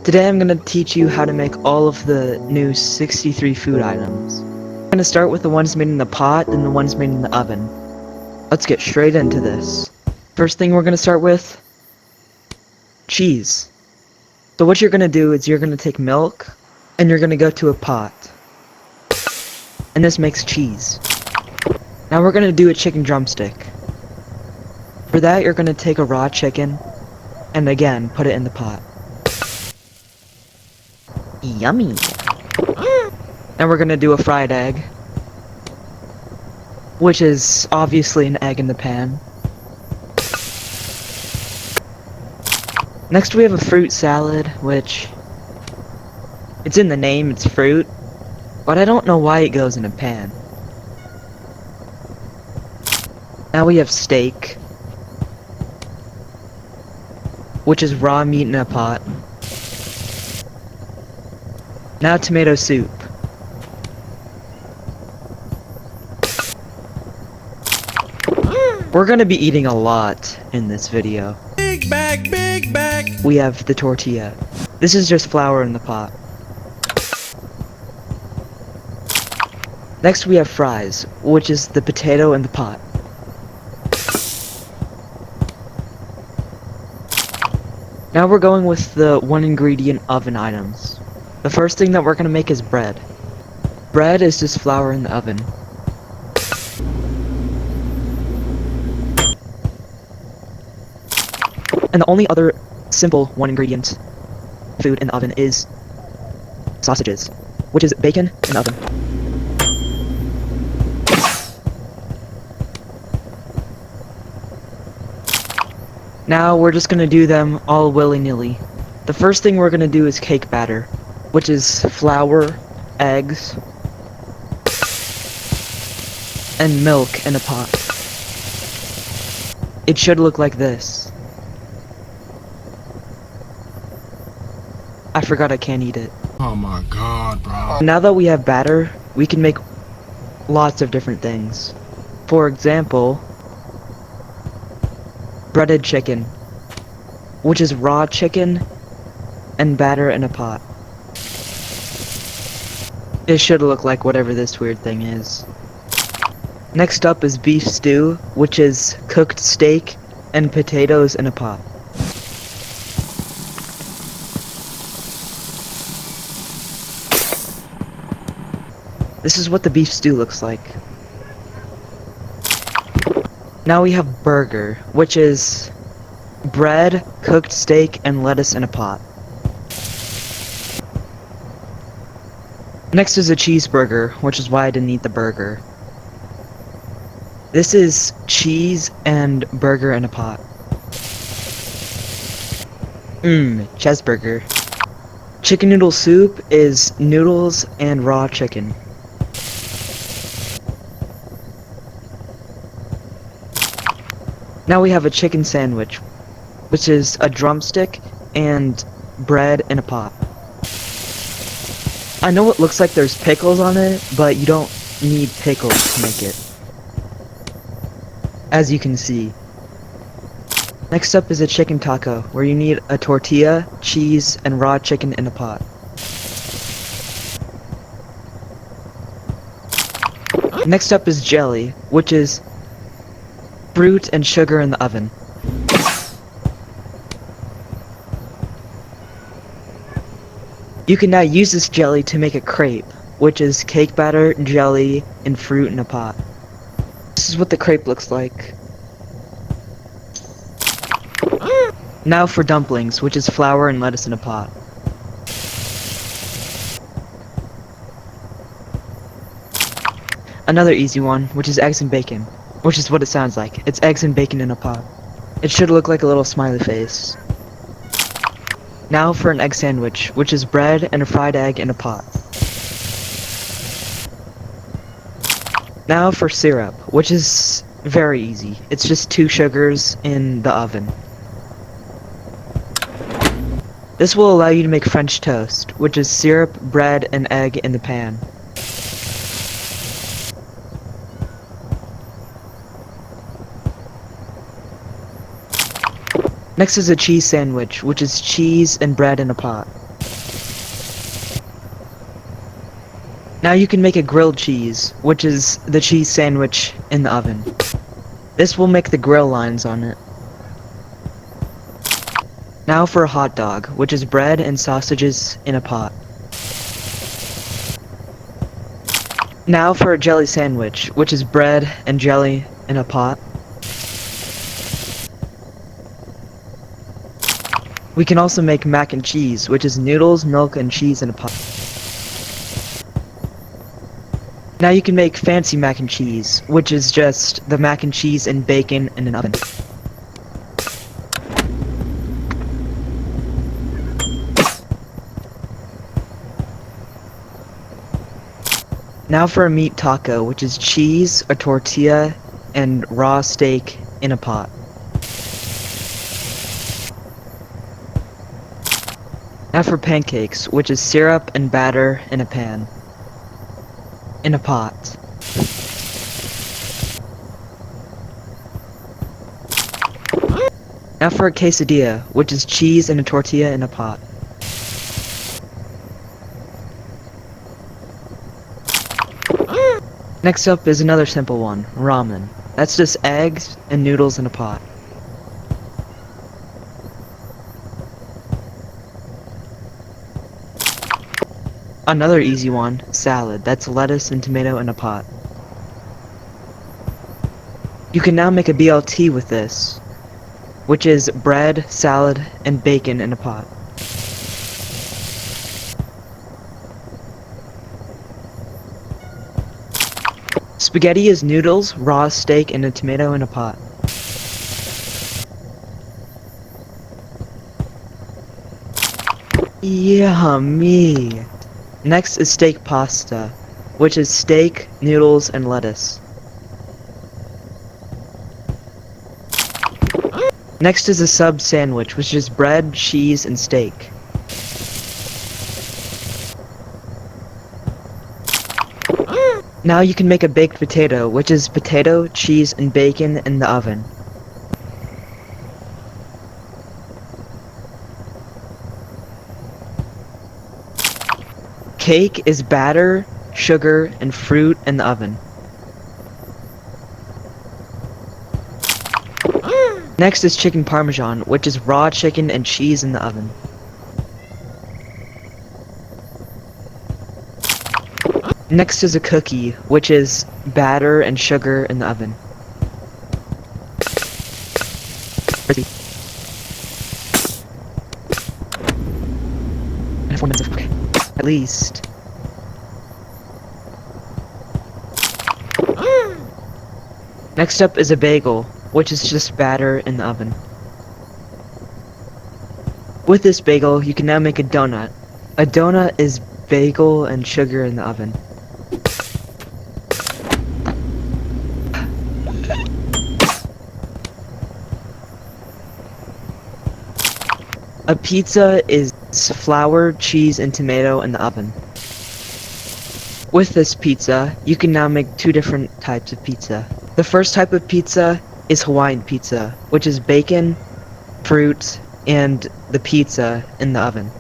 Today I'm going to teach you how to make all of the new 63 food items. I'm going to start with the ones made in the pot, then the ones made in the oven. Let's get straight into this. First thing we're going to start with, cheese. So what you're going to do is you're going to take milk, and you're going to go to a pot. And this makes cheese. Now we're going to do a chicken drumstick. For that you're going to take a raw chicken, and again, put it in the pot. Yummy! Now we're gonna do a fried egg, which is obviously an egg in the pan. Next we have a fruit salad, which it's in the name, it's fruit, but I don't know why it goes in a pan. Now we have steak, which is raw meat in a pot. Now tomato soup. We're gonna be eating a lot in this video. Big bag, big bag. We have the tortilla. This is just flour in the pot. Next we have fries, which is the potato in the pot. Now we're going with the one ingredient oven items. The first thing that we're gonna make is bread. Bread is just flour in the oven. And the only other simple one ingredient food in the oven is sausages, which is bacon in the oven. Now we're just gonna do them all willy-nilly. The first thing we're gonna do is cake batter, which is flour, eggs, and milk in a pot. It should look like this. I forgot I can't eat it. Oh my god, bro. Now that we have batter, we can make lots of different things. For example, breaded chicken, which is raw chicken and batter in a pot. It should look like whatever this weird thing is. Next up is beef stew, which is cooked steak and potatoes in a pot. This is what the beef stew looks like. Now we have burger, which is bread, cooked steak, and lettuce in a pot. Next is a cheeseburger, which is why I didn't eat the burger. This is cheese and burger in a pot. Cheeseburger. Chicken noodle soup is noodles and raw chicken. Now we have a chicken sandwich, which is a drumstick and bread in a pot. I know it looks like there's pickles on it, but you don't need pickles to make it, as you can see. Next up is a chicken taco, where you need a tortilla, cheese, and raw chicken in a pot. Next up is jelly, which is fruit and sugar in the oven. You can now use this jelly to make a crepe, which is cake batter, jelly, and fruit in a pot. This is what the crepe looks like. Now for dumplings, which is flour and lettuce in a pot. Another easy one, which is eggs and bacon, which is what it sounds like. It's eggs and bacon in a pot. It should look like a little smiley face. Now for an egg sandwich, which is bread and a fried egg in a pot. Now for syrup, which is very easy. It's just 2 sugars in the oven. This will allow you to make French toast, which is syrup, bread, and egg in the pan. Next is a cheese sandwich, which is cheese and bread in a pot. Now you can make a grilled cheese, which is the cheese sandwich in the oven. This will make the grill lines on it. Now for a hot dog, which is bread and sausages in a pot. Now for a jelly sandwich, which is bread and jelly in a pot. We can also make mac and cheese, which is noodles, milk, and cheese in a pot. Now you can make fancy mac and cheese, which is just the mac and cheese and bacon in an oven. Now for a meat taco, which is cheese, a tortilla, and raw steak in a pot. Now for pancakes, which is syrup and batter in a pan. In a pot. Now for a quesadilla, which is cheese and a tortilla in a pot. Next up is another simple one, ramen. That's just eggs and noodles in a pot. Another easy one, salad. That's lettuce and tomato in a pot. You can now make a BLT with this, which is bread, salad, and bacon in a pot. Spaghetti is noodles, raw steak, and a tomato in a pot. Yummy! Next is steak pasta, which is steak, noodles, and lettuce. Next is a sub sandwich, which is bread, cheese, and steak. Now you can make a baked potato, which is potato, cheese, and bacon in the oven. Cake is batter, sugar, and fruit in the oven. Next is chicken parmesan, which is raw chicken and cheese in the oven. Next is a cookie, which is batter and sugar in the oven. And 4 minutes of okay. At least. Next up is a bagel, which is just batter in the oven. With this bagel, you can now make a donut. A donut is bagel and sugar in the oven. A pizza is flour, cheese, and tomato in the oven. With this pizza, you can now make 2 different types of pizza. The first type of pizza is Hawaiian pizza, which is bacon, fruit, and the pizza in the oven.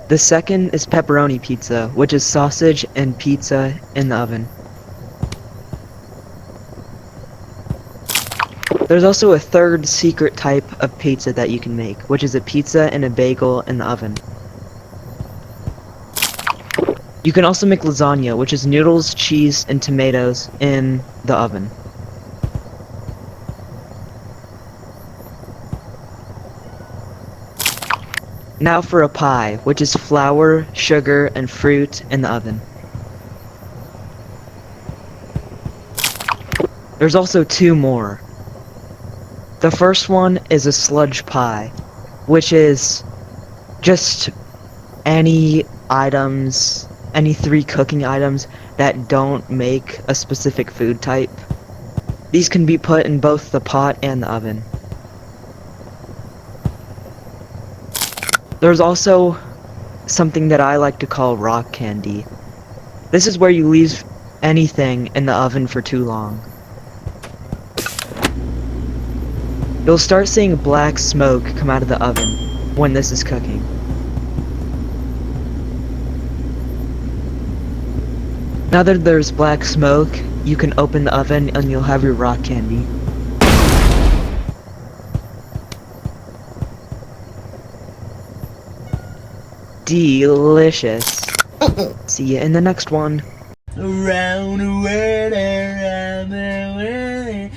The second is pepperoni pizza, which is sausage and pizza in the oven. There's also a third secret type of pizza that you can make, which is a pizza and a bagel in the oven. You can also make lasagna, which is noodles, cheese, and tomatoes in the oven. Now for a pie, which is flour, sugar, and fruit in the oven. There's also 2 more. The first one is a sludge pie, which is just any items, any 3 cooking items that don't make a specific food type. These can be put in both the pot and the oven. There's also something that I like to call rock candy. This is where you leave anything in the oven for too long. You'll start seeing black smoke come out of the oven when this is cooking. Now that there's black smoke, you can open the oven and you'll have your rock candy. Delicious. See ya in the next one. Around the world, around the world.